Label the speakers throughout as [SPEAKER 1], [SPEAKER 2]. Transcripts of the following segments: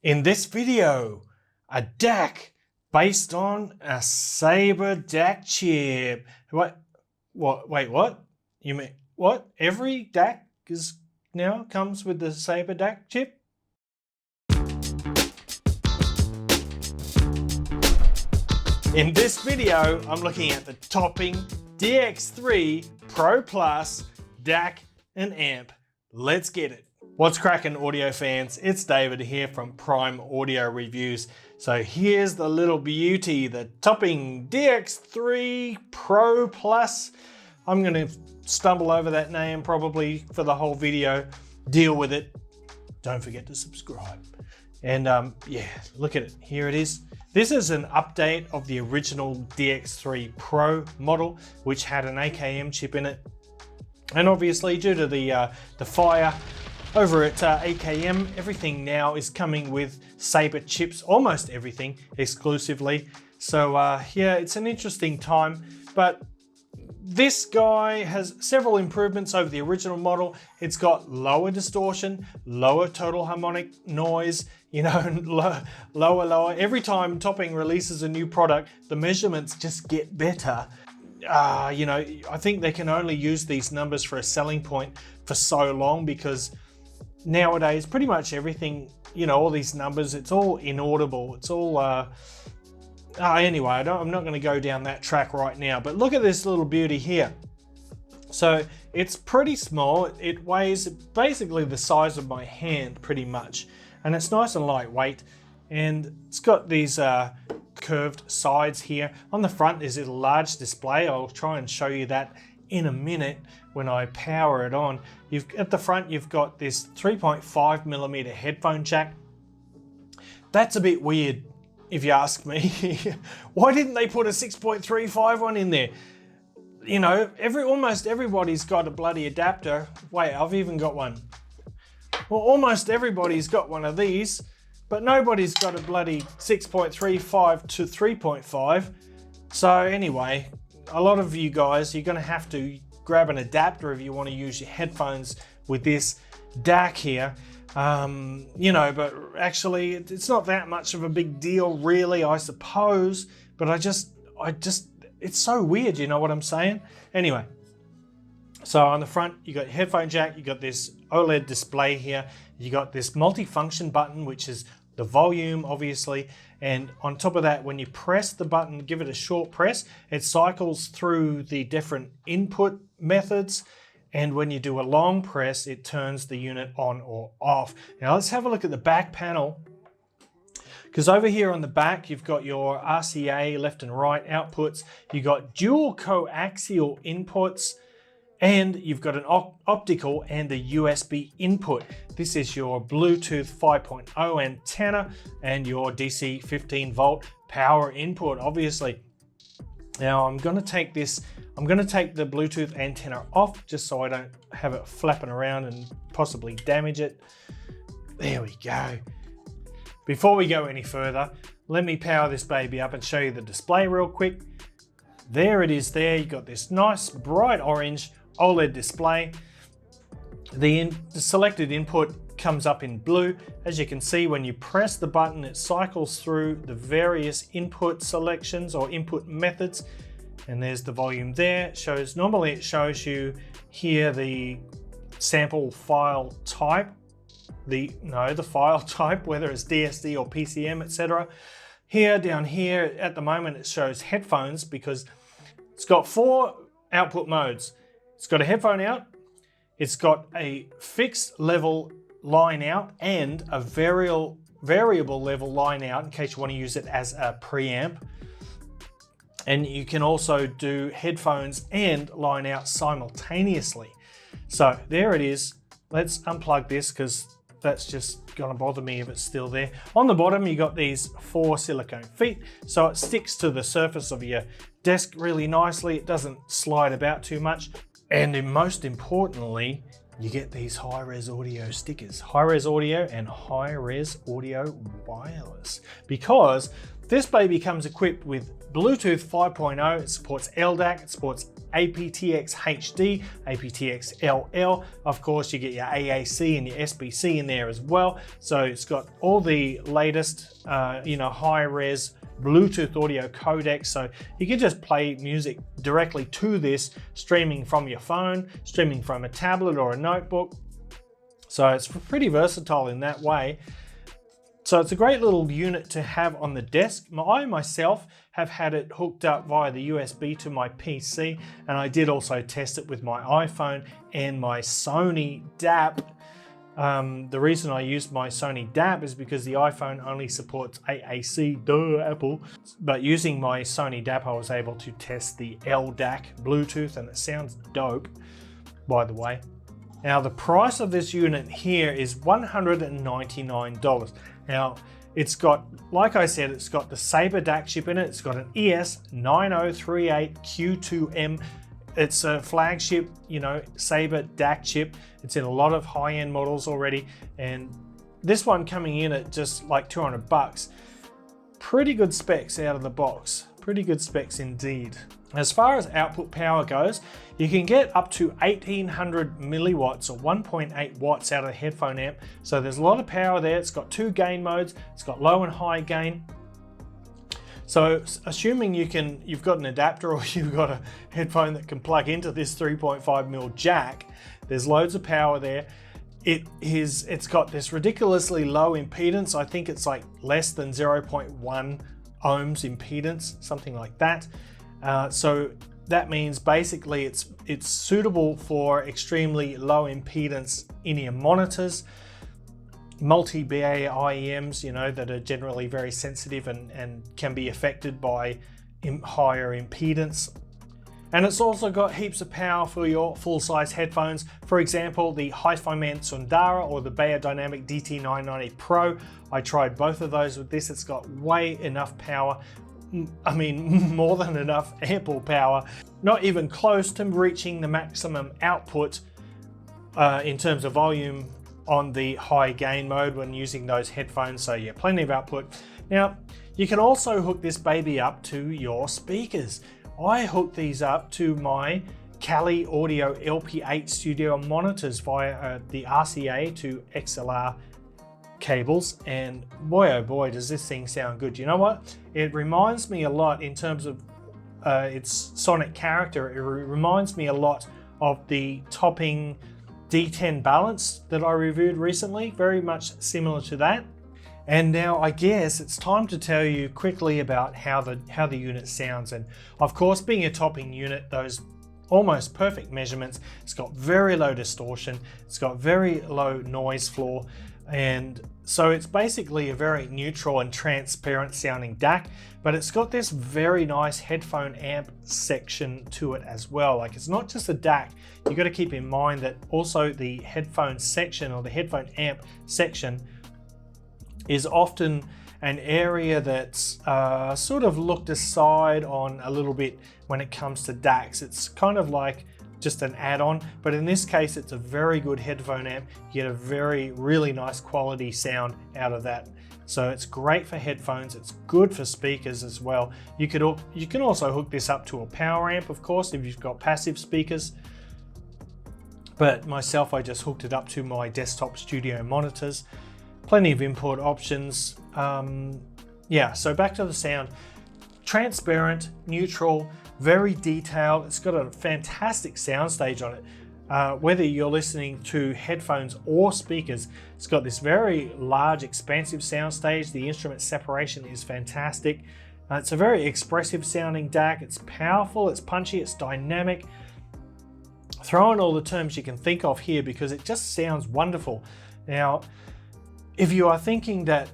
[SPEAKER 1] In this video, a DAC based on a Sabre DAC chip. Wait, what? You mean, what? Every DAC now comes with the Sabre DAC chip? In this video, I'm looking at the Topping DX3 Pro Plus DAC and amp. Let's get it. What's cracking, audio fans? It's David here from Prime Audio Reviews. So here's the little beauty, the Topping DX3 Pro Plus. I'm going to stumble over that name probably for the whole video. Deal with it. Don't forget to subscribe. And yeah, look at it. Here it is. This is an update of the original DX3 Pro model, which had an AKM chip in it. And obviously, due to the fire over at AKM, everything now is coming with Sabre chips, almost everything exclusively. So yeah, it's an interesting time, but this guy has several improvements over the original model. It's got lower distortion, lower total harmonic noise, you know, lower. Every time Topping releases a new product, the measurements just get better. You know, I think they can only use these numbers for a selling point for so long, because nowadays pretty much everything, you know, all these numbers, it's all inaudible. It's all anyway, I'm not going to go down that track right now, but look at this little beauty here. So it's pretty small. It weighs basically the size of my hand pretty much, and it's nice and lightweight, and it's got these curved sides here. On the front is a large display. I'll try and show you that in a minute when I power it on. At the front you've got this 3.5mm headphone jack. That's a bit weird if you ask me. Why didn't they put a 6.35 one in there? You know, almost everybody's got a bloody adapter. Wait, I've even got one. Well, almost everybody's got one of these, but nobody's got a bloody 6.35 to 3.5. So anyway, a lot of you guys, you're going to have to grab an adapter if you want to use your headphones with this DAC here. You know, but actually it's not that much of a big deal really, I suppose, but I just, it's so weird, you know what I'm saying? Anyway, so on the front, you got your headphone jack, you got this OLED display here, you got this multi-function button, which is the volume, obviously, and on top of that, when you press the button, give it a short press, it cycles through the different input methods, and when you do a long press, it turns the unit on or off. Now let's have a look at the back panel, because over here on the back, you've got your RCA left and right outputs, you've got dual coaxial inputs, and you've got an optical and a USB input. This is your Bluetooth 5.0 antenna and your DC 15 volt power input, obviously. Now I'm going to take the Bluetooth antenna off just so I don't have it flapping around and possibly damage it. There we go. Before we go any further, let me power this baby up and show you the display real quick. There it is there. You've got this nice bright orange OLED display. The selected input comes up in blue. As you can see, when you press the button, it cycles through the various input selections or input methods. And there's the volume there. Normally it shows you here the sample file type, the file type, whether it's DSD or PCM, etc. Here, down here, at the moment it shows headphones because it's got 4 output modes. It's got a headphone out, it's got a fixed level line out and a variable level line out in case you want to use it as a preamp. And you can also do headphones and line out simultaneously. So there it is. Let's unplug this because that's just going to bother me if it's still there. On the bottom, you got these 4 silicone feet, so it sticks to the surface of your desk really nicely. It doesn't slide about too much. And most importantly, you get these high-res audio stickers, high-res audio and high-res audio wireless, because
[SPEAKER 2] This baby comes equipped with Bluetooth 5.0, it supports LDAC, it supports aptX HD, aptX LL. Of course, you get your AAC and your SBC in there as well. So it's got all the latest, high-res Bluetooth audio codecs. So you can just play music directly to this, streaming from your phone, streaming from a tablet or a notebook. So it's pretty versatile in that way. So it's a great little unit to have on the desk. I myself have had it hooked up via the USB to my PC, and I did also test it with my iPhone and my Sony DAC. The reason I used my Sony DAC is because the iPhone only supports AAC, duh, Apple. But using my Sony DAC, I was able to test the LDAC Bluetooth, and it sounds dope, by the way. Now the price of this unit here is $199. Now it's got, like I said, it's got the Sabre DAC chip in it. It's got an ES9038Q2M. It's a flagship, Sabre DAC chip. It's in a lot of high-end models already. And this one coming in at just like $200. Pretty good specs out of the box. Pretty good specs indeed. As far as output power goes, you can get up to 1800 milliwatts or 1.8 watts out of the headphone amp. So there's a lot of power there. It's got two gain modes. It's got low and high gain. So assuming you've got an adapter or you've got a headphone that can plug into this 3.5mm jack, there's loads of power there. It's got this ridiculously low impedance. I think it's like less than 0.1 ohms impedance, something like that. So that means basically it's suitable for extremely low impedance in-ear monitors, multi-BA IEMs, that are generally very sensitive and can be affected by higher impedance. And it's also got heaps of power for your full-size headphones. For example, the Hi-Fi-Man Sundara or the Beyerdynamic DT990 Pro. I tried both of those with this. It's got way enough power. I mean, more than enough, ample power. Not even close to reaching the maximum output in terms of volume on the high gain mode when using those headphones. So yeah, plenty of output. Now, you can also hook this baby up to your speakers. I hooked these up to my Kali Audio LP8 studio monitors via the RCA to XLR cables, and boy oh boy does this thing sound good. You know what? It reminds me a lot in terms of its sonic character. It reminds me a lot of the Topping D10 balance that I reviewed recently, very much similar to that. And now I guess it's time to tell you quickly about how the unit sounds. And of course, being a Topping unit, those almost perfect measurements. It's got very low distortion. It's got very low noise floor. And so it's basically a very neutral and transparent sounding DAC, but it's got this very nice headphone amp section to it as well. Like, it's not just a DAC. You got to keep in mind that also the headphone section or the headphone amp section is often an area that's sort of looked aside on a little bit when it comes to DACs. It's kind of like just an add-on, but in this case it's a very good headphone amp. You get a really nice quality sound out of that. So it's great for headphones. It's good for speakers as well. You can also hook this up to a power amp, of course, if you've got passive speakers. But myself, I just hooked it up to my desktop studio monitors. Plenty of input options. Yeah, so back to the sound. Transparent, neutral, very detailed. It's got a fantastic soundstage on it. Whether you're listening to headphones or speakers, it's got this very large, expansive soundstage. The instrument separation is fantastic. It's a very expressive sounding DAC. It's powerful, it's punchy, it's dynamic. Throw in all the terms you can think of here because it just sounds wonderful. Now, if you are thinking that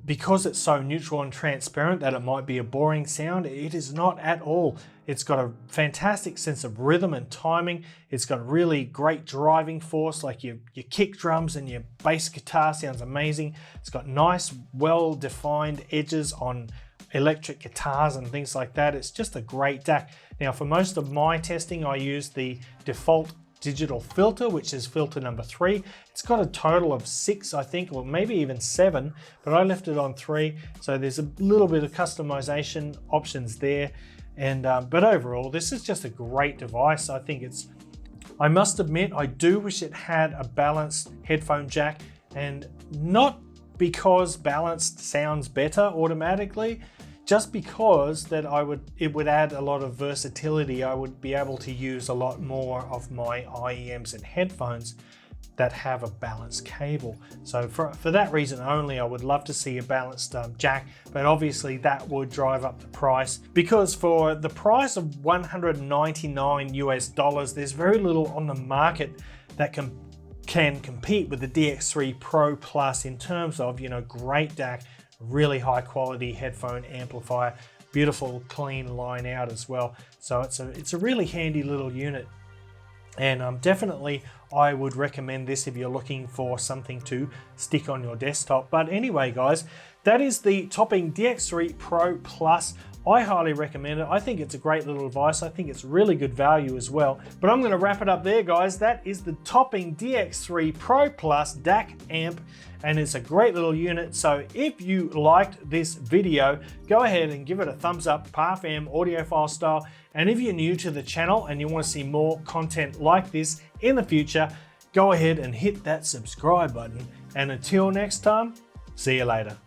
[SPEAKER 2] because it's so neutral and transparent that it might be a boring sound, it is not at all. It's got a fantastic sense of rhythm and timing. It's got really great driving force, like your kick drums and your bass guitar sounds amazing. It's got nice, well-defined edges on electric guitars and things like that. It's just a great DAC. Now, for most of my testing, I used the default digital filter, which is filter number 3. It's got a total of 6, I think, or maybe even 7, but I left it on 3. So there's a little bit of customization options there. And but overall, this is just a great device. I think I must admit, I do wish it had a balanced headphone jack, and not because balanced sounds better automatically, just because that it would add a lot of versatility. I would be able to use a lot more of my IEMs and headphones that have a balanced cable. So for that reason only, I would love to see a balanced jack, but obviously that would drive up the price, because for the price of $199 US, there's very little on the market that can compete with the DX3 Pro Plus in terms of, you know, great DAC, really high quality headphone amplifier, beautiful clean line out as well. So it's a really handy little unit, and definitely I would recommend this if you're looking for something to stick on your desktop. But anyway guys, that is the Topping DX3 Pro Plus. I highly recommend it. I think it's a great little device. I think it's really good value as well. But I'm going to wrap it up there, guys. That is the Topping DX3 Pro Plus DAC amp, and it's a great little unit. So if you liked this video, go ahead and give it a thumbs up, PARFM audiophile style. And if you're new to the channel and you want to see more content like this in the future, go ahead and hit that subscribe button. And until next time, see you later.